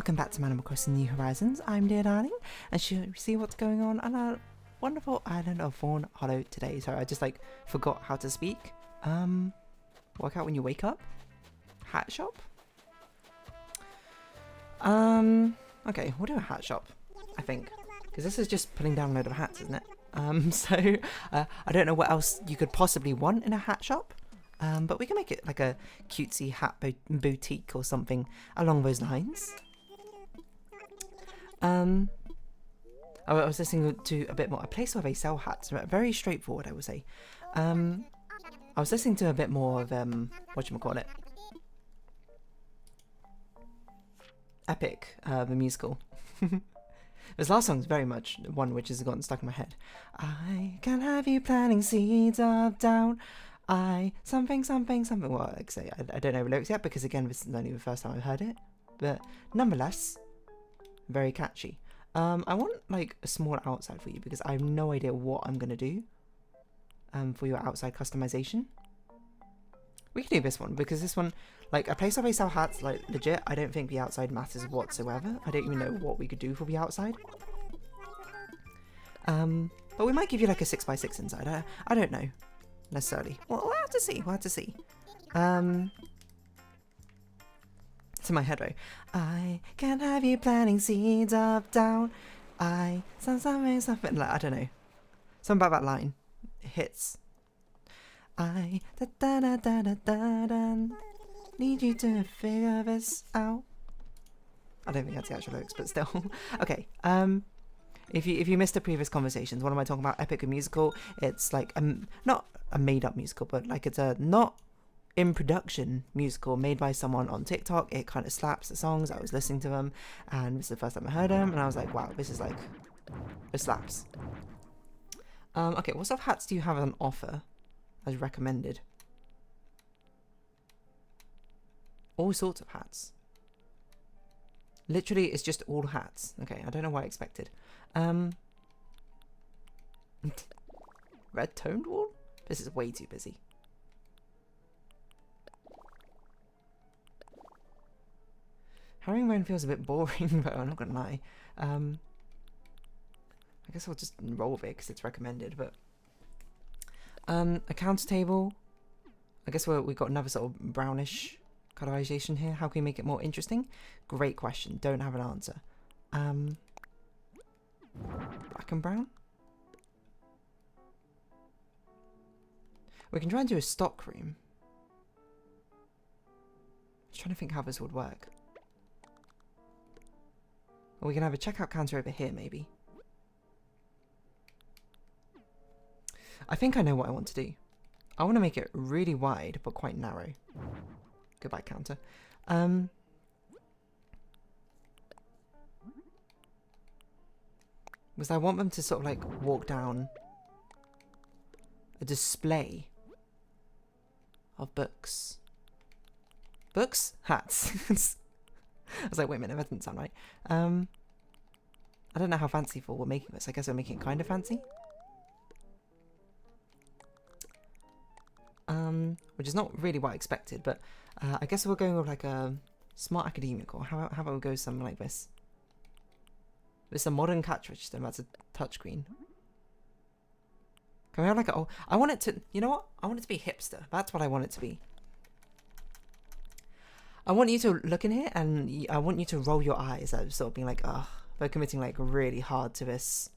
welcome back to Animal Crossing New Horizons. I'm Dear Darling, and should we see what's going on our wonderful island of Fawnhallow today. Sorry, I just forgot how to speak. Work out when you wake up. Hat shop. Okay, we'll do a hat shop, I think, because this is just putting down a load of hats, isn't it? So I don't know what else you could possibly want in a hat shop. But we can make it like a cutesy hat boutique or something along those lines. I was listening to a bit more, a place where they sell hats, very straightforward, I would say. I was listening to a bit more of, whatchamacallit? Epic, the musical. This last song's very much one which has gotten stuck in my head. I can have you planting seeds of doubt. Something. Well, like I say, I don't know the lyrics yet because, again, this is only the first time I've heard it. But nonetheless, very catchy. I want, a small outside for you because I have no idea what I'm going to do for your outside customization. We can do this one because this one, a place where they sell hats, legit, I don't think the outside matters whatsoever. I don't even know what we could do for the outside. But we might give you, a 6x6 inside. I don't know. Necessarily. Well, we'll have to see. It's in my head, though. I can have you planting seeds of doubt. Something. I don't know. Something about that line. It hits. I need you to figure this out. I don't think that's the actual lyrics, but still. Okay. If you missed the previous conversations, what am I talking about? Epic and musical. It's not a made-up musical, but it's a not in production musical made by someone on TikTok. It kind of slaps the songs. I was listening to them, and this is the first time I heard them, and I was like, wow, this is it slaps. Okay, what sort of hats do you have on offer as recommended? All sorts of hats. Literally, it's just all hats. Okay, I don't know what I expected. Red toned wall? This is way too busy. Herringbone feels a bit boring, but I'm not gonna lie. I guess I'll just roll with it because it's recommended, but a counter table. I guess we've got another sort of brownish colorization here. How can we make it more interesting? Great question. Don't have an answer. Black and brown? We can try and do a stock room. Just trying to think how this would work. Or we can have a checkout counter over here, maybe. I think I know what I want to do. I want to make it really wide, but quite narrow. Goodbye, counter. Because I want them to sort of walk down a display of books. Books? Hats. I was like, wait a minute, that doesn't sound right. I don't know how fanciful we're making this. I guess we're making it kind of fancy. Which is not really what I expected, but I guess we're going with a smart academic, or how about we go something like this? It's a modern cash register. That's a touchscreen. Can we have I want it to... You know what? I want it to be hipster. That's what I want it to be. I want you to look in here and I want you to roll your eyes at sort of being ugh. They're committing really hard to this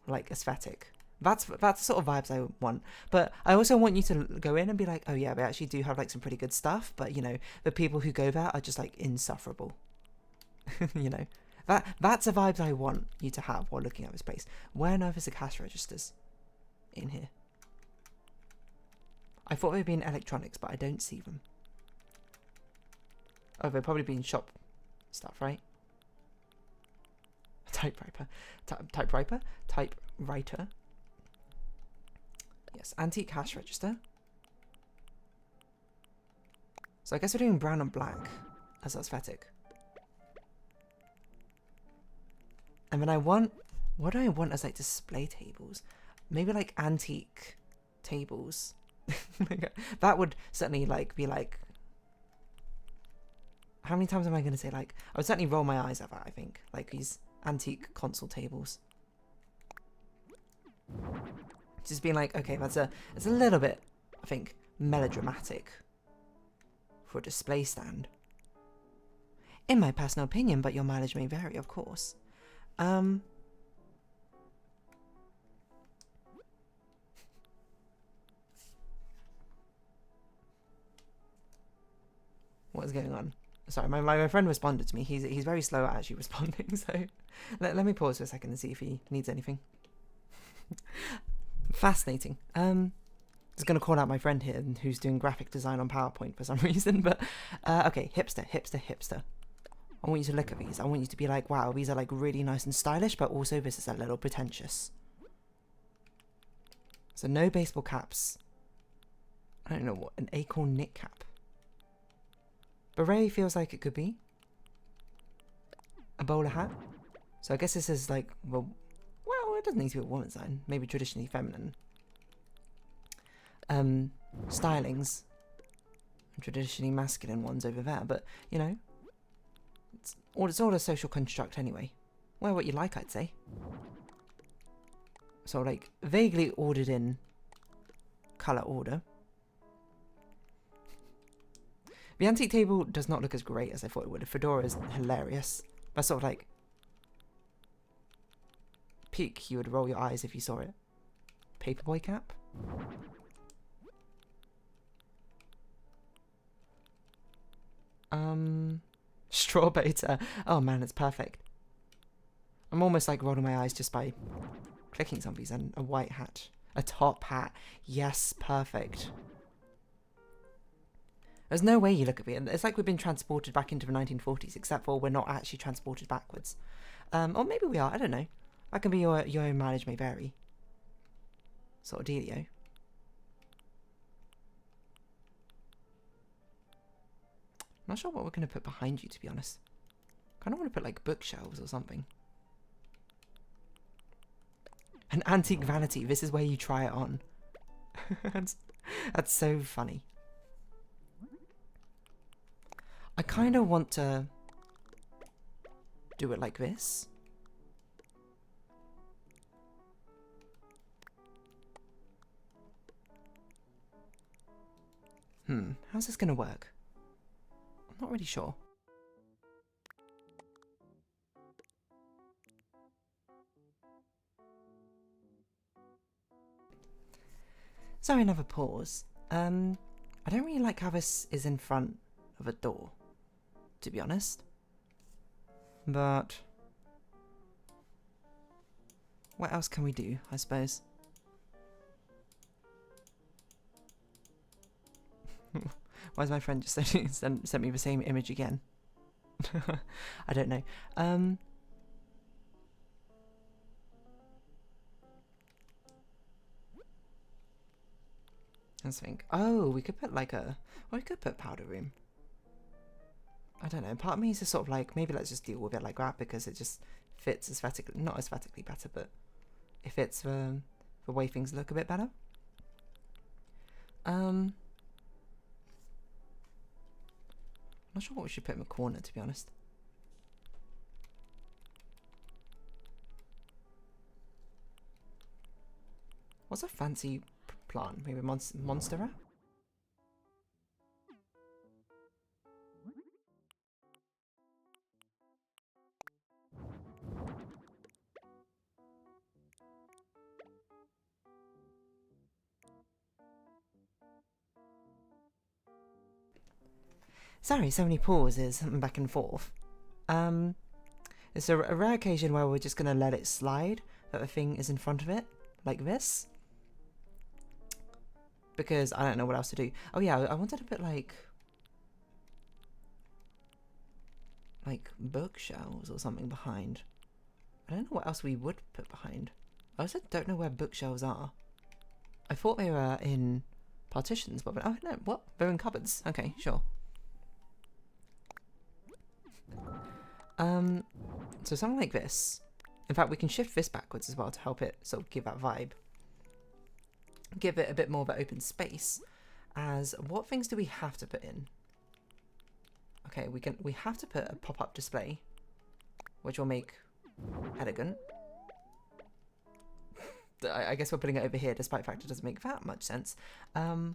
aesthetic. That's the sort of vibes I want. But I also want you to go in and be oh yeah, they actually do have some pretty good stuff. But the people who go there are just insufferable. That's the vibes I want you to have while looking at this place. Where on earth is the cash registers in here? I thought they'd be in electronics, but I don't see them. Oh, they'd probably be in shop stuff, right? Typewriter. Typewriter. Yes, antique cash register. So I guess we're doing brown and black as aesthetic. And then what do I want as display tables? Maybe antique tables. That would certainly be How many times am I going to say, like, I would certainly roll my eyes at that, I think. Like, these antique console tables. Just being like, okay, it's a little bit, I think, melodramatic for a display stand. In my personal opinion, but your mileage may vary, of course. What is going on? Sorry, my friend responded to me. He's very slow at actually responding, so let me pause for a second and see if he needs anything. Fascinating. Just gonna call out my friend here who's doing graphic design on PowerPoint for some reason, but okay, hipster. I want you to look at these. I want you to be like, wow, these are like really nice and stylish, but also this is a little pretentious. So no baseball caps. I don't know what, an acorn knit cap. Beret feels like it could be. A bowler hat. So I guess this is like, well, it doesn't need to be a woman's sign. Maybe traditionally feminine. Stylings. Traditionally masculine ones over there, but, you know. It's all a social construct anyway. Wear what you like, I'd say. So, like, vaguely ordered in colour order. The antique table does not look as great as I thought it would. The fedora is hilarious. That's sort of like peak, you would roll your eyes if you saw it. Paperboy cap. Straw beta. Oh man, it's perfect. I'm almost like rolling my eyes just by clicking some of these. And a white hat. A top hat. Yes, perfect. There's no way you look at me. It's like we've been transported back into the 1940s, except for we're not actually transported backwards. Or maybe we are, I don't know. That can be your own mileage may vary. Sort of dealio. Not sure what we're going to put behind you, to be honest. Kind of want to put like bookshelves or something. An antique vanity. This is where you try it on. That's so funny. I kind of want to do it like this. How's this going to work? I'm not really sure. Sorry, another pause. I don't really like how this is in front of a door, to be honest. But what else can we do, I suppose? Why is my friend just sent me the same image again? I don't know. Let's think. Oh, we could put like a... Well, we could put powder room. I don't know. Part of me is just sort of like, maybe let's just deal with it like that because it just fits aesthetically. Not aesthetically better, but it fits the way things look a bit better. Not sure what we should put in the corner, to be honest. What's a fancy plant? Maybe Monstera? Sorry, so many pauses and back and forth. It's a rare occasion where we're just going to let it slide, that the thing is in front of it, like this. Because I don't know what else to do. Oh yeah, I wanted to put like bookshelves or something behind. I don't know what else we would put behind. I also don't know where bookshelves are. I thought they were in partitions, but oh no, what? They're in cupboards. Okay, sure. So something like this. In fact, we can shift this backwards as well to help it sort of give that vibe. Give it a bit more of an open space. As what things do we have to put in? Okay, we have to put a pop-up display, which will make elegant. I guess we're putting it over here, despite the fact it doesn't make that much sense. Yeah,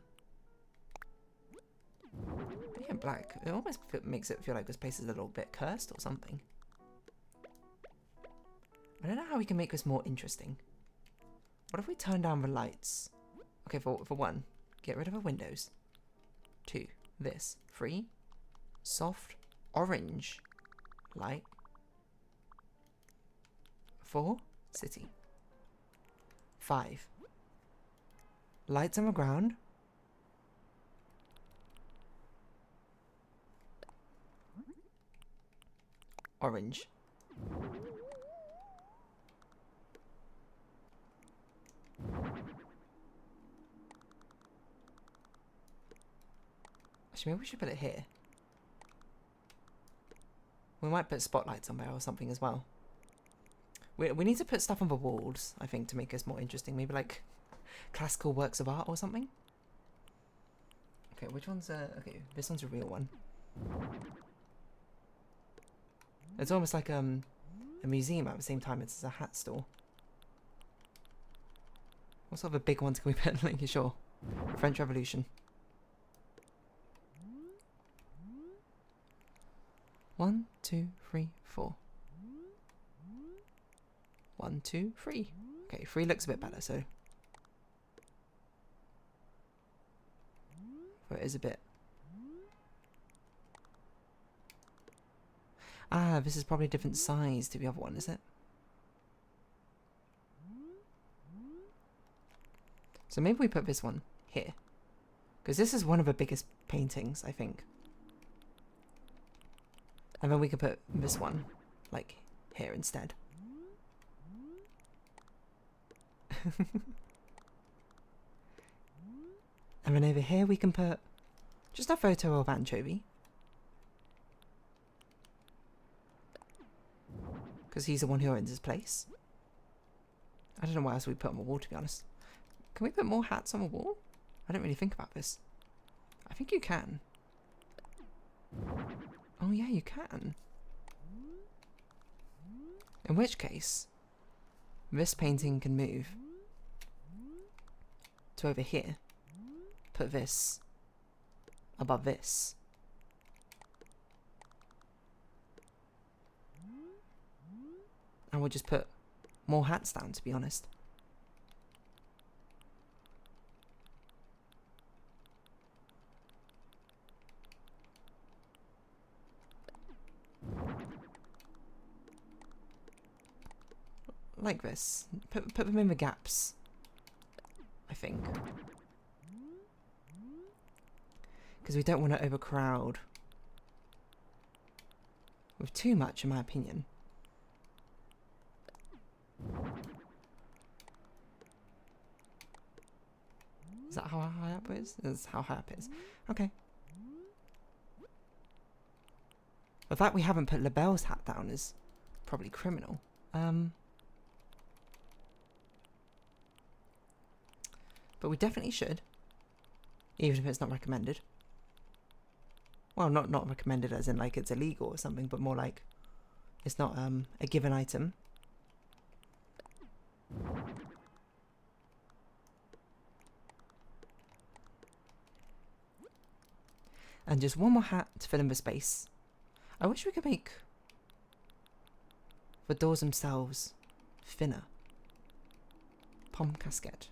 black. It almost makes it feel like this place is a little bit cursed or something. I don't know how we can make this more interesting. What if we turn down the lights? Okay, for one, get rid of the windows. 2, this. 3, soft orange light. 4, city. 5, lights on the ground. 4, orange. Actually, maybe we should put it here. We might put spotlights on there or something as well. We need to put stuff on the walls, I think, to make us more interesting. Maybe like classical works of art or something. Okay, which one's okay, this one's a real one. It's almost like a museum at the same time it's a hat store. What sort of a big ones can we put? Like, sure. The French Revolution. 1, 2, 3, 4. 1, 2, 3. Okay, 3 looks a bit better, so. But it is a bit. Ah, this is probably a different size to the other one, is it? So maybe we put this one here. Because this is one of the biggest paintings, I think. And then we could put this one, like, here instead. And then over here we can put just a photo of Anchovy. Because he's the one who owns his place. I don't know what else we put on the wall, to be honest. Can we put more hats on the wall? I don't really think about this. I think you can. Oh yeah, you can. In which case, this painting can move to over here. Put this above this. And we'll just put more hats down, to be honest. Like this. Put them in the gaps, I think. Because we don't want to overcrowd with too much, in my opinion. Is that how high up it is? That's how high up it is. Okay. The fact we haven't put LaBelle's hat down is probably criminal. But we definitely should. Even if it's not recommended. Well, not recommended as in like it's illegal or something, but more like it's not a given item. And just one more hat to fill in the space. I wish we could make the doors themselves thinner. Pomme casquette.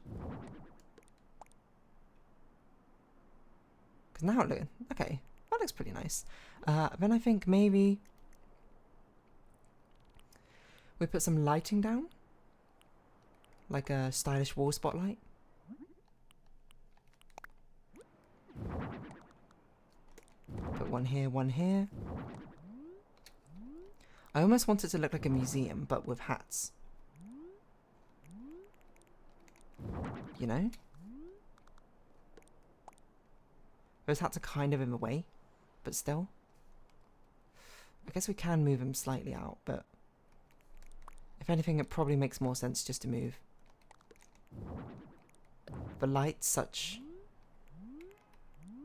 Because now it looks, okay, that looks pretty nice. Then I think maybe we put some lighting down. Like a stylish wall spotlight. Put one here, one here. I almost want it to look like a museum, but with hats. You know? Those hats are kind of in the way, but still. I guess we can move them slightly out, but if anything, it probably makes more sense just to move the lights such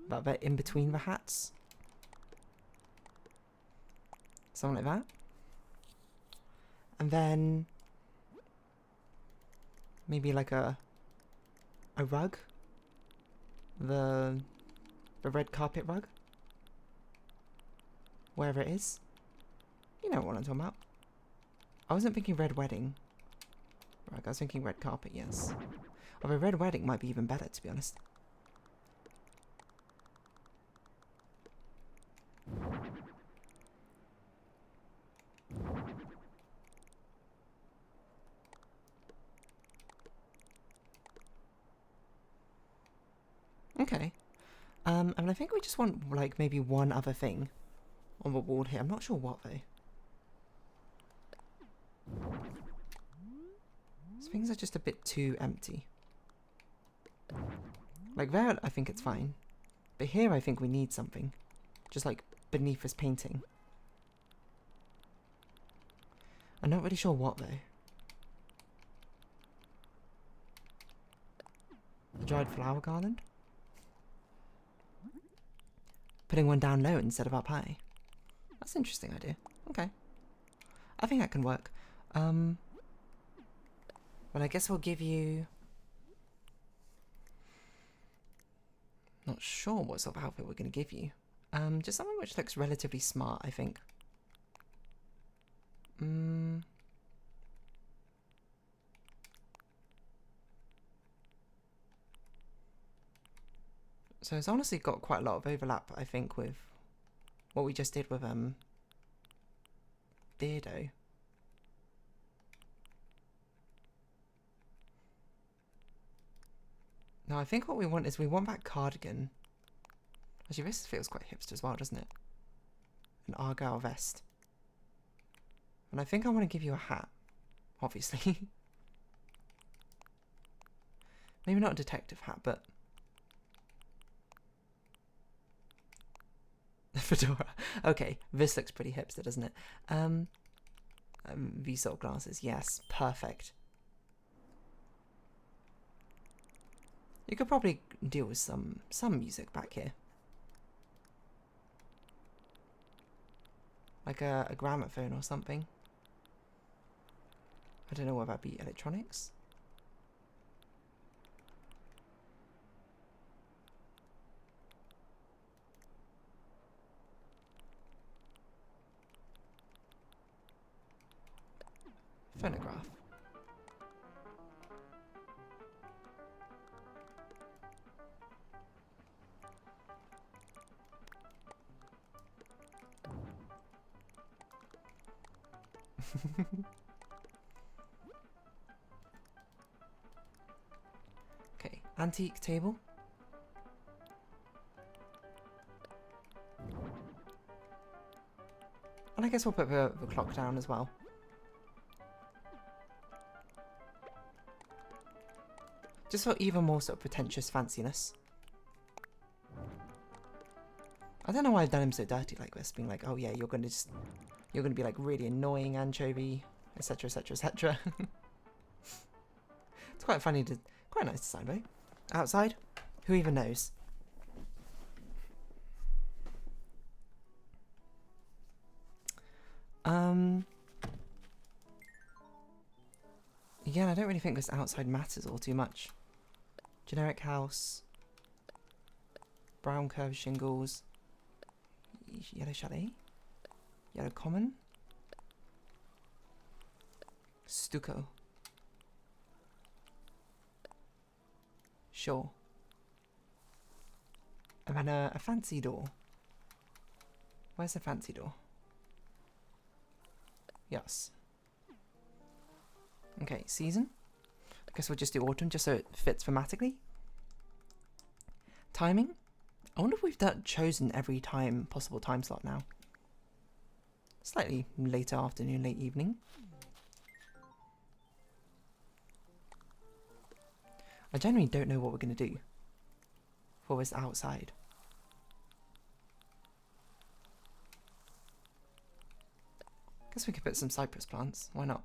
that they're in between the hats. Something like that. And then maybe like a rug. The red carpet rug. Wherever it is. You know what I'm talking about. I wasn't thinking red wedding. Right, I was thinking red carpet, yes. Although red wedding might be even better, to be honest. Okay. And I think we just want, like, maybe one other thing on the wall here. I'm not sure what, though. These things are just a bit too empty. Like there, I think it's fine. But here, I think we need something. Just, like, beneath this painting. I'm not really sure what, though. A dried flower garland? Putting one down low instead of up high. That's an interesting idea. Okay. I think that can work. Well, I guess we'll give you... Not sure what sort of outfit we're going to give you. Just something which looks relatively smart, I think. So it's honestly got quite a lot of overlap, I think, with what we just did with Beardo. No, I think what we want is we want that cardigan. Actually, this feels quite hipster as well, doesn't it? An Argyle vest. And I think I want to give you a hat, obviously. Maybe not a detective hat, but... a fedora. Okay, this looks pretty hipster, doesn't it? These sort of glasses, yes, perfect. You could probably deal with some music back here. Like a gramophone or something. I don't know what that'd be, electronics? Phonograph. Okay, antique table. And I guess we'll put the clock down as well. Just for even more sort of pretentious fanciness. I don't know why I've done him so dirty like this, being like, oh yeah, you're gonna be like really annoying, Anchovy, etc, etc, etc. It's quite funny to, quite nice design, though. Outside, who even knows? Again, I don't really think this outside matters all too much. Generic house, brown curved shingles, yellow chalet, yellow common, stucco. Sure. And then a fancy door. Where's the fancy door? Yes. Okay, season. I guess we'll just do autumn just so it fits thematically. Timing. I wonder if we've chosen every possible time slot now. Slightly later afternoon, late evening. I genuinely don't know what we're going to do for this outside. Guess we could put some cypress plants. Why not?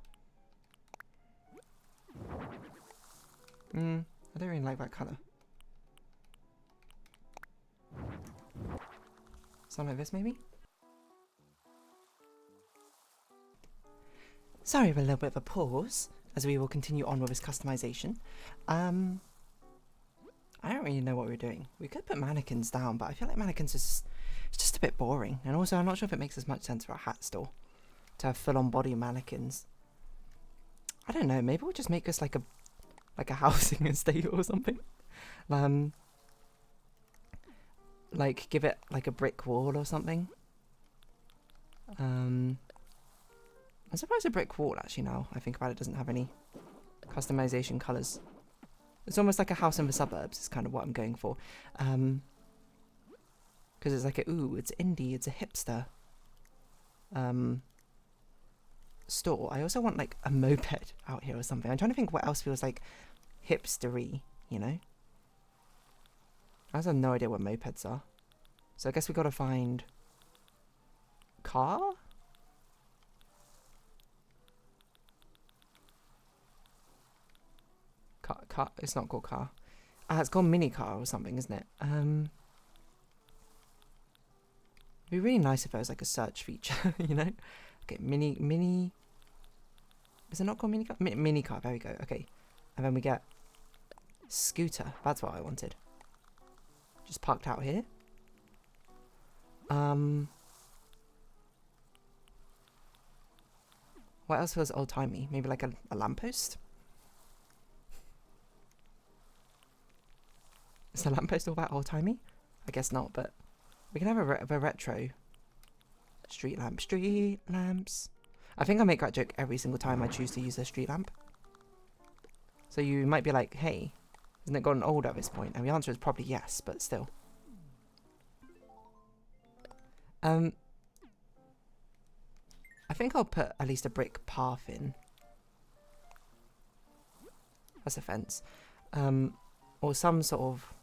I don't really like that colour. Something like this, maybe? Sorry for a little bit of a pause as we will continue on with this customization. I don't really know what we're doing. We could put mannequins down, but I feel like mannequins is it's just a bit boring. And also, I'm not sure if it makes as much sense for a hat store to have full-on body mannequins. I don't know. Maybe we'll just make this like a housing estate or something. Like give it like a brick wall or something. I'm surprised a brick wall actually, now I think about it, doesn't have any customization colours. It's almost like a house in the suburbs is kind of what I'm going for. Because it's like it's indie, it's a hipster store. I also want like a moped out here or something. I'm trying to think what else feels like hipstery, you know? I also have no idea what mopeds are. So I guess we gotta find car? Car, it's not called car. It's called mini car or something, isn't it? It'd be really nice if there was like a search feature, you know? Okay, mini. Is it not called mini car? Mini car, there we go. Okay. And then we get scooter. That's what I wanted. Just parked out here. What else was old-timey? Maybe like a lamppost? Is the lamppost all about old-timey? I guess not, but we can have a retro street lamp. Street lamps. I think I make that joke every single time I choose to use a street lamp. So you might be like, hey, hasn't it gotten old at this point? And the answer is probably yes, but still. I think I'll put at least a brick path in. That's a fence. Or some sort of...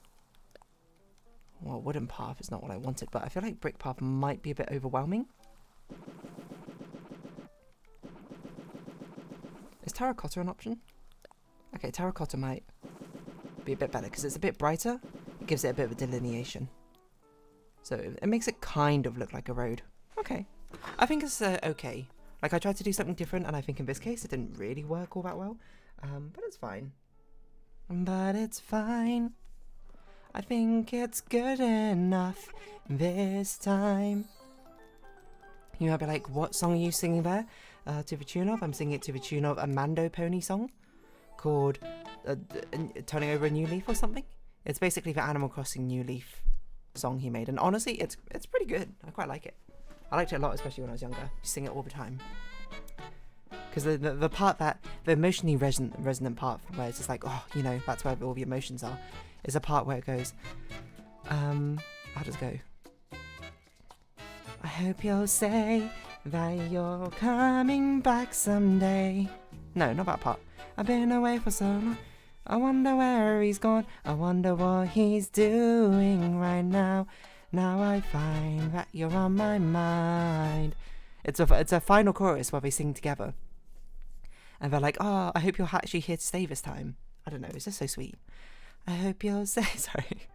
Well, wooden path is not what I wanted, but I feel like brick path might be a bit overwhelming. Is terracotta an option? Okay, terracotta might be a bit better because it's a bit brighter. It gives it a bit of a delineation. So it makes it kind of look like a road. Okay. I think it's okay. Like, I tried to do something different, and I think in this case it didn't really work all that well. But it's fine. But it's fine. I think it's good enough this time. You might be like, what song are you singing there to the tune of? I'm singing it to the tune of a Mando Pony song called Turning Over a New Leaf or something. It's basically the Animal Crossing New Leaf song he made. And honestly, it's pretty good. I quite like it. I liked it a lot, especially when I was younger. You sing it all the time. Because the part that, the emotionally resonant part where it's just like, oh, you know, that's where all the emotions are, is a part where it goes, how does it go? I hope you'll say that you're coming back someday. No, not that part. I've been away for so long. I wonder where he's gone. I wonder what he's doing right now. Now I find that you're on my mind. It's a final chorus where they sing together. And they're like, oh, I hope you're actually here to stay this time. I don't know, it's just so sweet. I hope you'll say, sorry,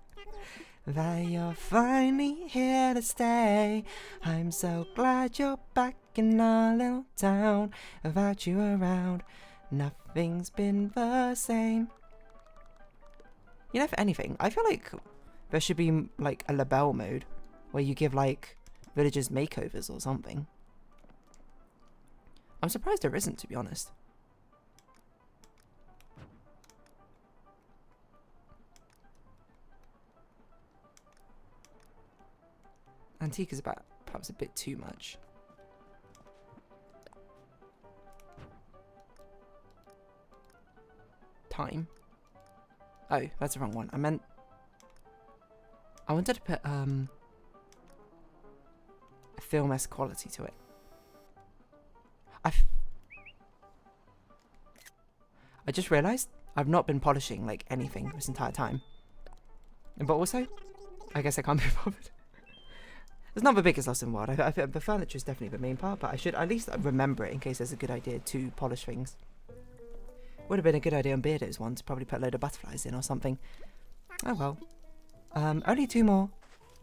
that you're finally here to stay. I'm so glad you're back in our little town. Without you around, nothing's been the same. You know, if anything, I feel like there should be like a label mode where you give like villagers makeovers or something. I'm surprised there isn't, to be honest. Antique is about perhaps a bit too much. Time. Oh, that's the wrong one. I wanted to put a film-esque quality to it. I just realised I've not been polishing like anything this entire time. But also, I guess I can't be bothered. It's not the biggest loss in the world. I think the furniture is definitely the main part, but I should at least remember it in case there's a good idea to polish things. Would have been a good idea on Beardo's one to probably put a load of butterflies in or something. Oh well. Only 2 more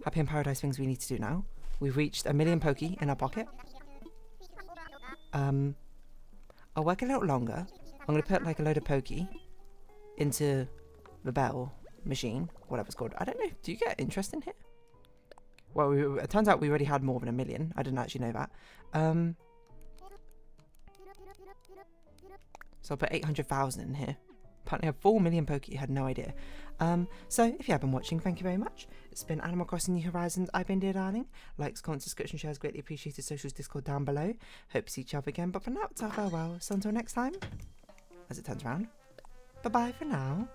Happy in Paradise things we need to do now. We've reached 1 million Poké in our pocket. I'll work a little longer. I'm going to put like a load of pokey into the bell machine, whatever it's called. I don't know. Do you get interest in here? Well, it turns out we already had more than 1 million. I didn't actually know that. So I'll put 800,000 in here. Apparently I have 4 million pokey. Had no idea. So if you have been watching, thank you very much. It's been Animal Crossing New Horizons. I've been Dear Darling. Likes, comments, subscription, shares, greatly appreciated. Socials, Discord down below. Hope to see each other again. But for now, it's our farewell. So until next time, as it turns around, bye-bye for now.